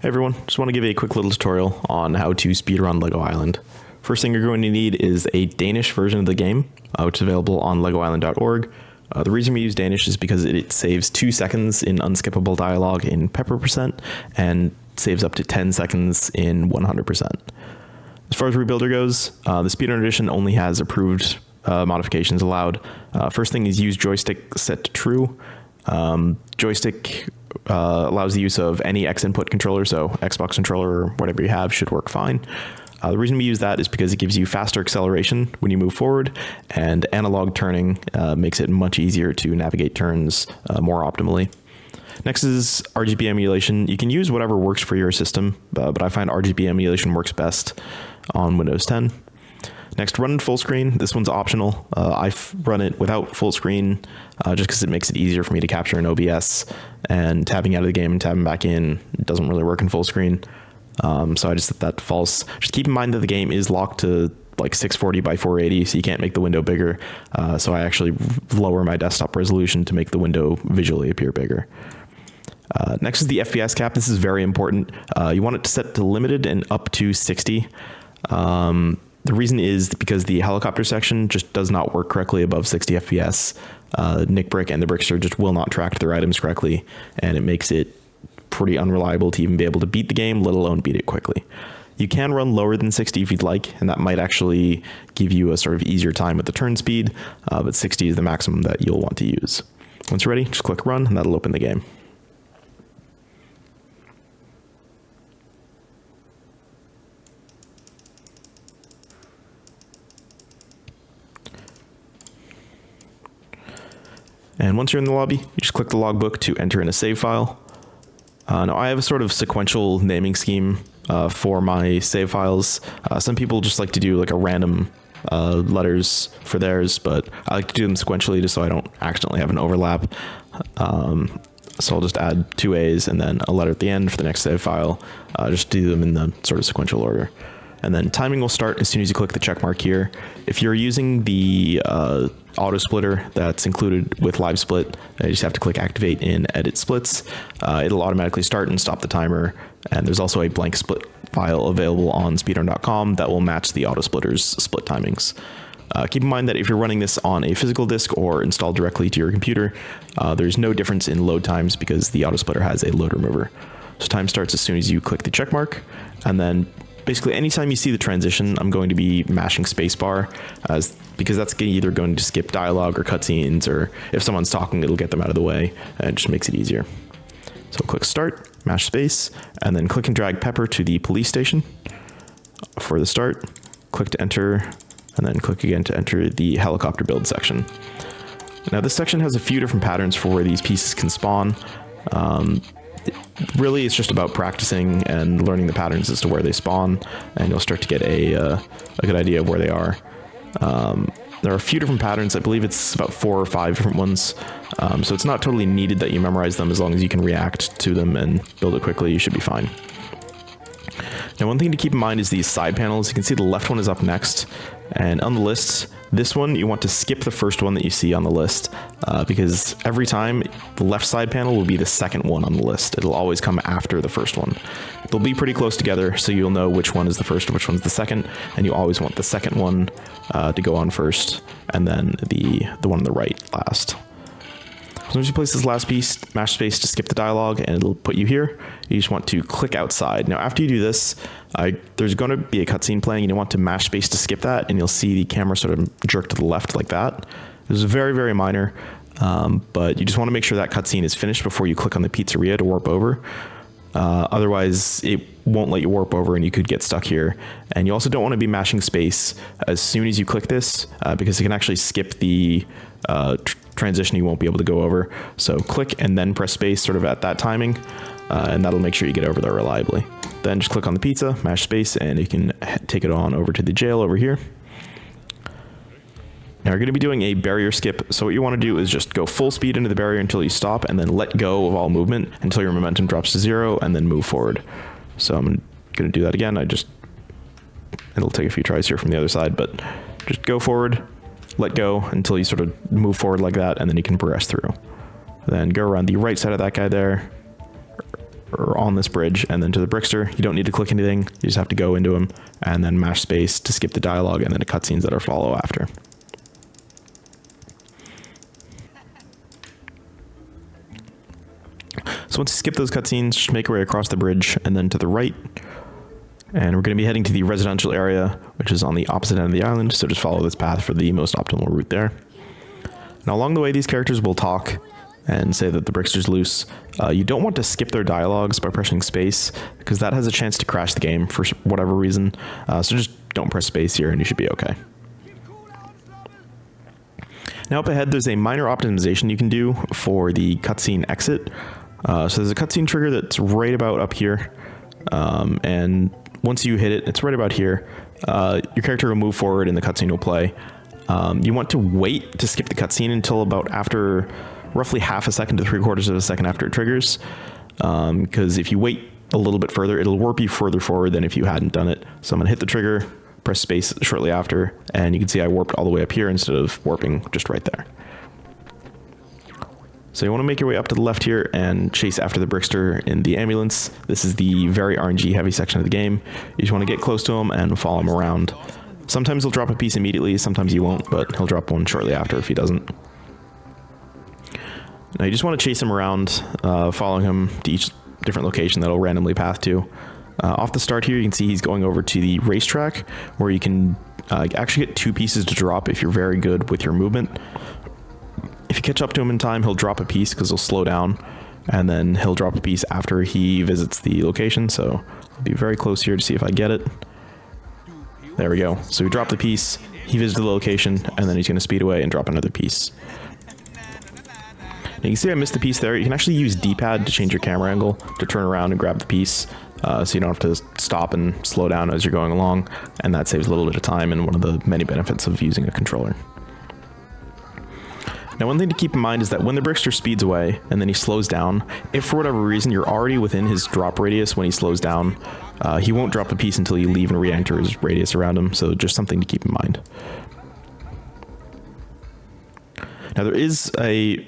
Hey everyone, just want to give a quick little tutorial on how to speedrun Lego Island. First thing you're going to need is a Danish version of the game, which is available on legoisland.org. The reason we use Danish is because it saves 2 seconds in unskippable dialogue in pepper percent and saves up to 10 seconds in 100%. As far as Rebuilder goes, the Speedrun edition only has approved modifications allowed. First thing is use joystick set to true. Joystick allows the use of any X input controller, so Xbox controller or whatever you have should work fine. The reason we use that is because it gives you faster acceleration when you move forward, and analog turning makes it much easier to navigate turns more optimally. Next is RGB emulation. You can use whatever works for your system, but I find RGB emulation works best on Windows 10. Next, run in full screen. This one's optional. I run it without full screen just because it makes it easier for me to capture in OBS, and tabbing out of the game and tabbing back in doesn't really work in full screen. So I just set that to false. Just keep in mind that the game is locked to like 640 by 480, so you can't make the window bigger. So I actually lower my desktop resolution to make the window visually appear bigger. Next is the FPS cap. This is very important. You want it to set to limited and up to 60. The reason is because the helicopter section just does not work correctly above 60 FPS. Nick Brick and the Brickster just will not track their items correctly, and it makes it pretty unreliable to even be able to beat the game, let alone beat it quickly. You can run lower than 60 if you'd like, and that might actually give you a sort of easier time with the turn speed, but 60 is the maximum that you'll want to use. Once you're ready, just click run, and that'll open the game. And once you're in the lobby, you just click the logbook to enter in a save file. Now I have a sort of sequential naming scheme for my save files. Some people just like to do like a random letters for theirs, but I like to do them sequentially just so I don't accidentally have an overlap. So I'll just add 2 A's and then a letter at the end for the next save file. Just do them in the sort of sequential order. And then timing will start as soon as you click the check mark here. If you're using the auto splitter that's included with Live Split, you just have to click activate in edit splits. It'll automatically start and stop the timer. And there's also a blank split file available on speedrun.com that will match the auto splitter's split timings. Keep in mind that if you're running this on a physical disk or installed directly to your computer, there's no difference in load times because the auto splitter has a load remover. So time starts as soon as you click the check mark, and then basically anytime you see the transition, I'm going to be mashing spacebar because that's either going to skip dialogue or cutscenes, or if someone's talking, it'll get them out of the way, and it just makes it easier. So click start, mash space, and then click and drag Pepper to the police station for the start. Click to enter, and then click again to enter the helicopter build section. Now this section has a few different patterns for where these pieces can spawn. Really, it's just about practicing and learning the patterns as to where they spawn, and you'll start to get a good idea of where they are. There are a few different patterns. I believe it's about 4 or 5 different ones. So it's not totally needed that you memorize them. As long as you can react to them and build it quickly, you should be fine. Now, one thing to keep in mind is these side panels. You can see the left one is up next, and on the list, this one, you want to skip the first one that you see on the list, because every time the left side panel will be the second one on the list. It'll always come after the first one. They'll be pretty close together, so you'll know which one is the first and which one's the second, and you always want the second one to go on first, and then the one on the right last. So once you place this last piece, mash space to skip the dialogue, and it'll put you here. You just want to click outside. Now, after you do this, there's going to be a cutscene playing, and you want to mash space to skip that, and you'll see the camera sort of jerk to the left like that. This is very, very minor, but you just want to make sure that cutscene is finished before you click on the pizzeria to warp over. Otherwise, it won't let you warp over, and you could get stuck here. And you also don't want to be mashing space as soon as you click this, because it can actually skip the transition you won't be able to go over. So click and then press space sort of at that timing, and that'll make sure you get over there reliably. Then just click on the pizza, mash space, and you can take it on over to the jail over here. Now you're going to be doing a barrier skip, so what you want to do is just go full speed into the barrier until you stop, and then let go of all movement until your momentum drops to 0, and then move forward. So I'm going to do that again. It'll take a few tries here from the other side, but just go forward, let go until you sort of move forward like that, and then you can progress through. Then go around the right side of that guy there, or on this bridge and then to the Brickster. You don't need to click anything. You just have to go into him and then mash space to skip the dialogue and then the cutscenes that are follow after. So once you skip those cutscenes, just make your way across the bridge and then to the right. And we're going to be heading to the residential area, which is on the opposite end of the island. So just follow this path for the most optimal route there. Now along the way, these characters will talk and say that the Brickster's loose. You don't want to skip their dialogues by pressing space, because that has a chance to crash the game for whatever reason. So just don't press space here and you should be okay. Now up ahead, there's a minor optimization you can do for the cutscene exit. So there's a cutscene trigger that's right about up here. And once you hit it, it's right about here. Your character will move forward and the cutscene will play. You want to wait to skip the cutscene until about after roughly half a second to 3/4 of a second after it triggers. Because if you wait a little bit further, it'll warp you further forward than if you hadn't done it. So I'm going to hit the trigger, press space shortly after, and you can see I warped all the way up here instead of warping just right there. So you want to make your way up to the left here and chase after the Brickster in the ambulance. This is the very RNG heavy section of the game. You just want to get close to him and follow him around. Sometimes he'll drop a piece immediately, sometimes he won't, but he'll drop one shortly after if he doesn't. Now you just want to chase him around, following him to each different location that he'll randomly path to. Off the start here, you can see he's going over to the racetrack, where you can actually get 2 pieces to drop if you're very good with your movement. If you catch up to him in time, he'll drop a piece because he'll slow down, and then he'll drop a piece after he visits the location. So I'll be very close here to see if I get it. There we go. So we dropped the piece, he visited the location, and then he's going to speed away and drop another piece. Now you can see I missed the piece there. You can actually use D-pad to change your camera angle to turn around and grab the piece, so you don't have to stop and slow down as you're going along, and that saves a little bit of time and one of the many benefits of using a controller. Now one thing to keep in mind is that when the Brickster speeds away and then he slows down, if for whatever reason you're already within his drop radius when he slows down, he won't drop a piece until you leave and re-enter his radius around him, so just something to keep in mind. Now there is a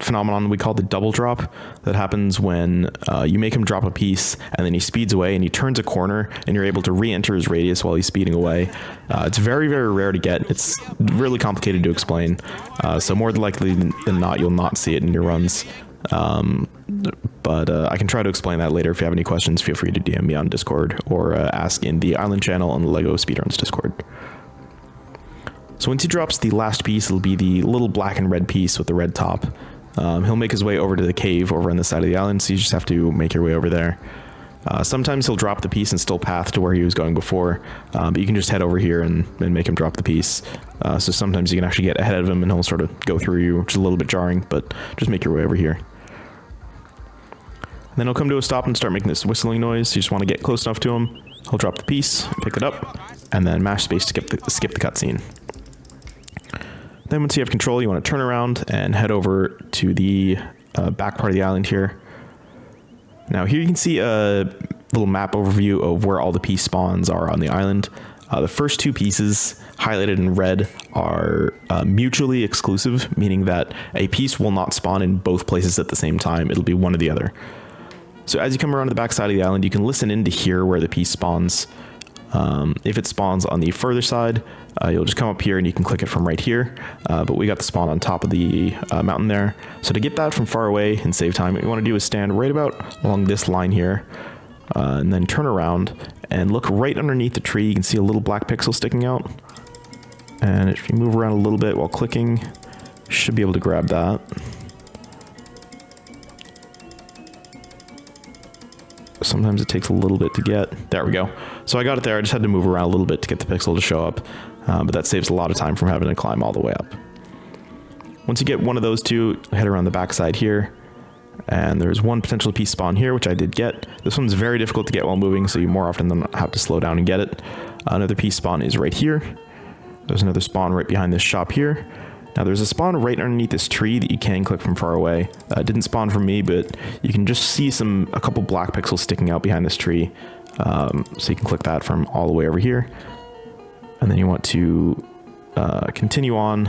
phenomenon we call the double drop that happens when you make him drop a piece and then he speeds away and he turns a corner and you're able to re-enter his radius while he's speeding away. It's very, very rare to get. It's really complicated to explain. So more likely than not, you'll not see it in your runs. But I can try to explain that later. If you have any questions, feel free to DM me on Discord or ask in the Island channel on the LEGO Speedruns Discord. So once he drops the last piece, it'll be the little black and red piece with the red top. He'll make his way over to the cave over on the side of the island, so you just have to make your way over there. Sometimes he'll drop the piece and still path to where he was going before, but you can just head over here and make him drop the piece. So sometimes you can actually get ahead of him and he'll sort of go through you, which is a little bit jarring, but just make your way over here. And then he'll come to a stop and start making this whistling noise. You just want to get close enough to him. He'll drop the piece, pick it up, and then mash space to skip the cutscene. Then once you have control, you want to turn around and head over to the back part of the island here. Now here you can see a little map overview of where all the piece spawns are on the island. The first 2 pieces highlighted in red are mutually exclusive, meaning that a piece will not spawn in both places at the same time. It'll be one or the other. So as you come around to the back side of the island, you can listen in to hear where the piece spawns. If it spawns on the further side, you'll just come up here and you can click it from right here, but we got the spawn on top of the mountain there. So to get that from far away and save time, what you want to do is stand right about along this line here, and then turn around and look right underneath the tree. You can see a little black pixel sticking out, and if you move around a little bit while clicking, you should be able to grab that. Sometimes it takes a little bit to get. There we go. So I got it there. I just had to move around a little bit to get the pixel to show up, but that saves a lot of time from having to climb all the way up. Once you get one of those 2, head around the back side here, and there's one potential piece spawn here, which I did get. This one's very difficult to get while moving, so you more often than not have to slow down and get it. Another piece spawn is right here. There's another spawn right behind this shop here. Now there's a spawn right underneath this tree that you can click from far away. It didn't spawn from me, but you can just see a couple black pixels sticking out behind this tree. So you can click that from all the way over here. And then you want to continue on.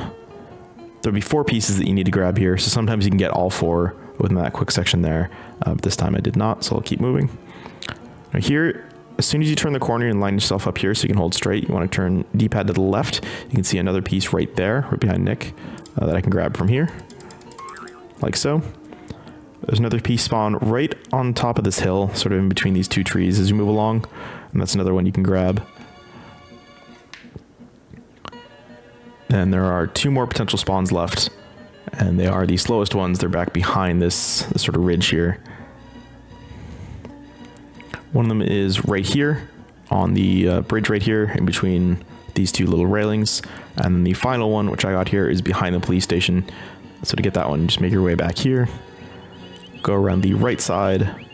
There'll be 4 pieces that you need to grab here. So sometimes you can get all 4 within that quick section there. But this time I did not, so I'll keep moving. Now here, as soon as you turn the corner and line yourself up here so you can hold straight, you want to turn D-pad to the left. You can see another piece right there, right behind Nick, that I can grab from here, like so. There's another piece spawn right on top of this hill, sort of in between these two trees as you move along, and that's another one you can grab. Then there are two more potential spawns left, and they are the slowest ones. They're back behind this sort of ridge here. One of them is right here on the bridge right here in between these two little railings, and then the final one, which I got here, is behind the police station. So to get that one, just make your way back here, go around the right side,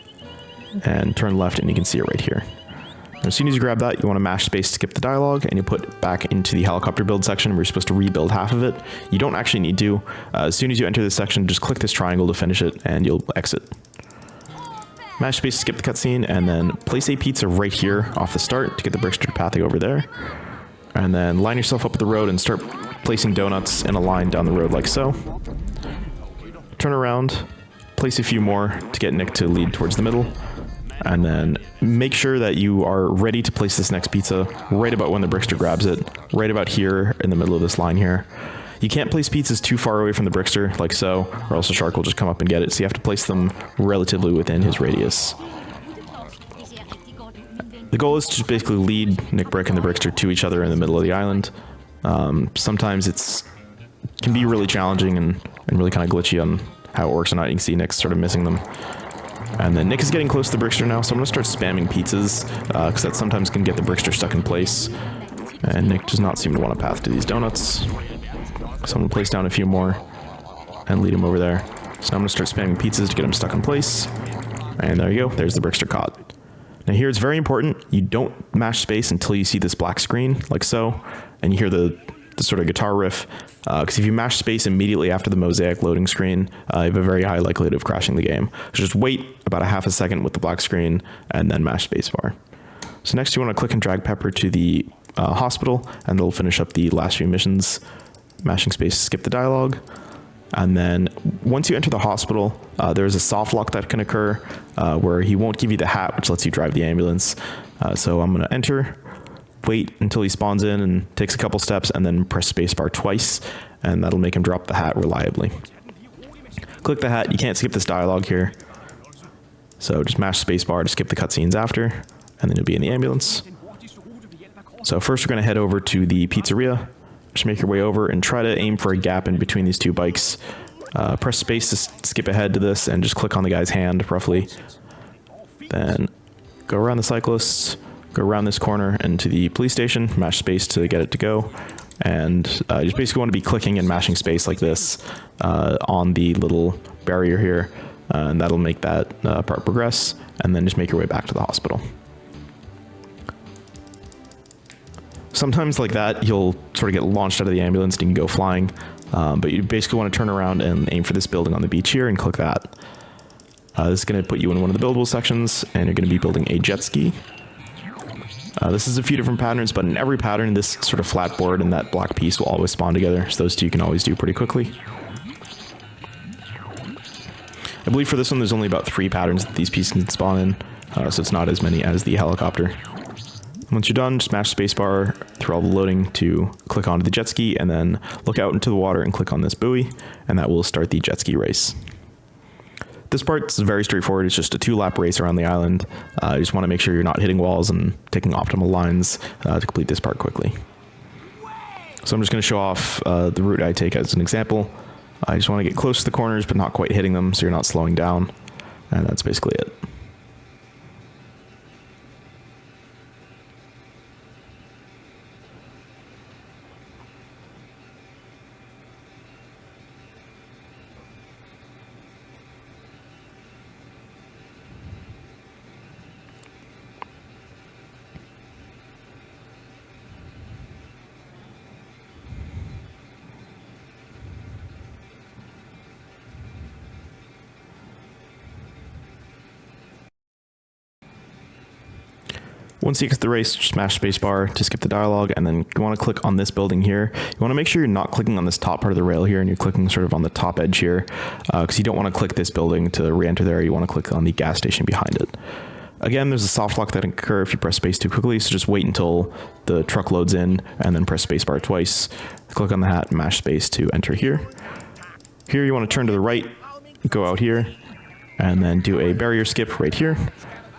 and turn left, and you can see it right here. As soon as you grab that, you want to mash space to skip the dialogue, and you put it back into the helicopter build section where you're supposed to rebuild half of it. You don't actually need to. As soon as you enter this section, just click this triangle to finish it, and you'll exit. Mash space to skip the cutscene, and then place a pizza right here off the start to get the Brickster pathing over there. And then line yourself up with the road and start placing donuts in a line down the road like so. Turn around, place a few more to get Nick to lead towards the middle. And then make sure that you are ready to place this next pizza right about when the Brickster grabs it, right about here in the middle of this line here. You can't place pizzas too far away from the Brickster, like so, or else the shark will just come up and get it, so you have to place them relatively within his radius. The goal is to just basically lead Nick Brick and the Brickster to each other in the middle of the island. Sometimes it can be really challenging and really kind of glitchy on how it works or not. You can see Nick's sort of missing them. And then Nick is getting close to the Brickster now, so I'm going to start spamming pizzas, because that sometimes can get the Brickster stuck in place. And Nick does not seem to want a path to these donuts. So I'm going to place down a few more and lead him over there. So now I'm going to start spamming pizzas to get him stuck in place. And there you go, there's the Brickster caught. Now here it's very important, you don't mash space until you see this black screen, like so, and you hear the sort of guitar riff, because if you mash space immediately after the mosaic loading screen, you have a very high likelihood of crashing the game. So just wait about a half a second with the black screen, and then mash spacebar. So next you want to click and drag Pepper to the hospital, and they'll finish up the last few missions. Mashing space to skip the dialogue. And then once you enter the hospital, there's a soft lock that can occur where he won't give you the hat, which lets you drive the ambulance. So I'm going to enter, wait until he spawns in and takes a couple steps, and then press spacebar twice, and that'll make him drop the hat reliably. Click the hat. You can't skip this dialogue here. So just mash spacebar to skip the cutscenes after, and then you'll be in the ambulance. So first we're going to head over to the pizzeria. Just make your way over and try to aim for a gap in between these two bikes. Press space to skip ahead to this and just click on the guy's hand roughly. Then go around the cyclists, go around this corner and to the police station, mash space to get it to go. And you just basically want to be clicking and mashing space like this on the little barrier here. And that'll make that part progress. And then just make your way back to the hospital. Sometimes like that, you'll sort of get launched out of the ambulance and you can go flying, but you basically want to turn around and aim for this building on the beach here and click that. This is going to put you in one of the buildable sections, and you're going to be building a jet ski. This is a few different patterns, but in every pattern, this sort of flat board and that black piece will always spawn together, so those two you can always do pretty quickly. I believe for this one, there's only about 3 patterns that these pieces can spawn in, so it's not as many as the helicopter. Once you're done, just mash spacebar through all the loading to click onto the jet ski, and then look out into the water and click on this buoy, and that will start the jet ski race. This part is very straightforward. It's just a 2-lap race around the island. You just want to make sure you're not hitting walls and taking optimal lines to complete this part quickly. So I'm just going to show off the route I take as an example. I just want to get close to the corners, but not quite hitting them, so you're not slowing down. And that's basically it. Once you get to the race, just smash spacebar to skip the dialogue, and then you want to click on this building here. You want to make sure you're not clicking on this top part of the rail here, and you're clicking sort of on the top edge here, because you don't want to click this building to re-enter there. You want to click on the gas station behind it. Again, there's a soft lock that can occur if you press space too quickly, so just wait until the truck loads in, and then press spacebar twice. Click on the hat, mash space to enter here. Here you want to turn to the right, go out here, and then do a barrier skip right here.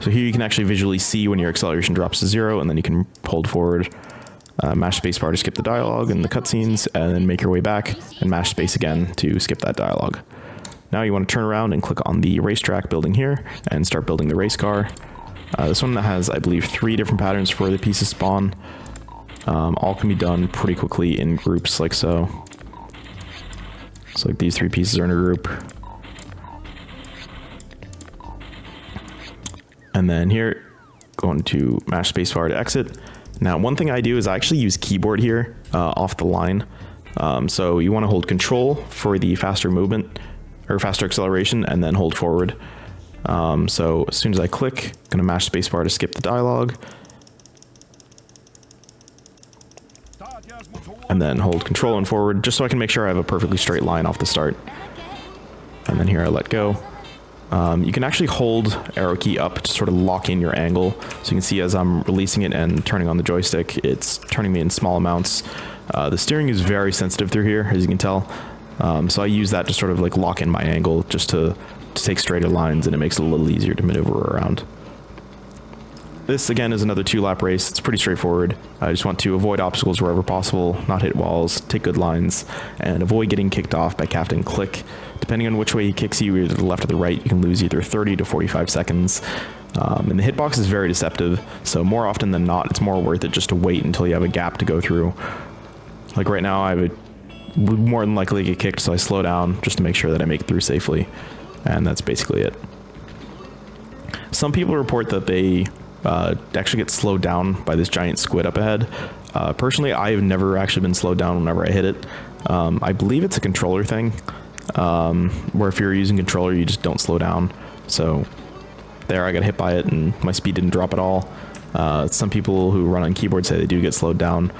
So here you can actually visually see when your acceleration drops to 0, and then you can hold forward, mash spacebar to skip the dialogue and the cutscenes, and then make your way back, and mash space again to skip that dialogue. Now you want to turn around and click on the racetrack building here, and start building the race car. This one has, I believe, 3 different patterns for the pieces spawn. All can be done pretty quickly in groups like so. So like these 3 pieces are in a group. And then here, going to mash spacebar to exit. Now, one thing I do is I actually use keyboard here off the line. So you want to hold control for the faster movement, or faster acceleration, and then hold forward. So as soon as I click, I'm going to mash spacebar to skip the dialogue. And then hold control and forward, just so I can make sure I have a perfectly straight line off the start. And then here I let go. You can actually hold arrow key up to sort of lock in your angle. So you can see as I'm releasing it and turning on the joystick, it's turning me in small amounts. The steering is very sensitive through here, as you can tell. So I use that to sort of like lock in my angle just to take straighter lines, and it makes it a little easier to maneuver around. This again is another 2-lap race. It's pretty straightforward. I just want to avoid obstacles wherever possible, not hit walls, take good lines, and avoid getting kicked off by Captain Click. Depending on which way he kicks you, either to the left or the right, you can lose either 30 to 45 seconds. And the hitbox is very deceptive, so more often than not, it's more worth it just to wait until you have a gap to go through. Like right now, I would more than likely get kicked, so I slow down just to make sure that I make it through safely. And that's basically it. Some people report that they actually get slowed down by this giant squid up ahead. Personally, I have never actually been slowed down whenever I hit it. I believe it's a controller thing, where if you're using controller, you just don't slow down. So there, I got hit by it, and my speed didn't drop at all. Some people who run on keyboard say they do get slowed down,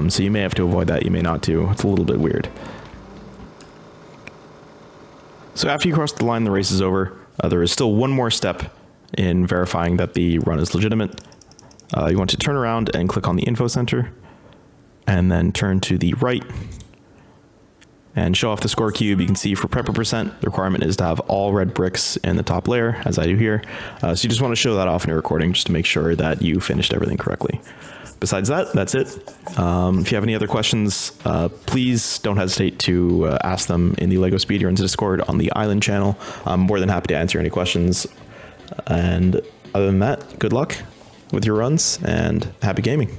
so you may have to avoid that, you may not too. It's a little bit weird. So after you cross the line, the race is over. There is still one more step in verifying that the run is legitimate. You want to turn around and click on the info center, and then turn to the right and show off the score cube. You can see for prepper percent, the requirement is to have all red bricks in the top layer, as I do here. So you just want to show that off in your recording just to make sure that you finished everything correctly. Besides that, that's it. If you have any other questions, please don't hesitate to ask them in the LEGO Speedruns Discord on the Island channel. I'm more than happy to answer any questions. And other than that, good luck with your runs and happy gaming.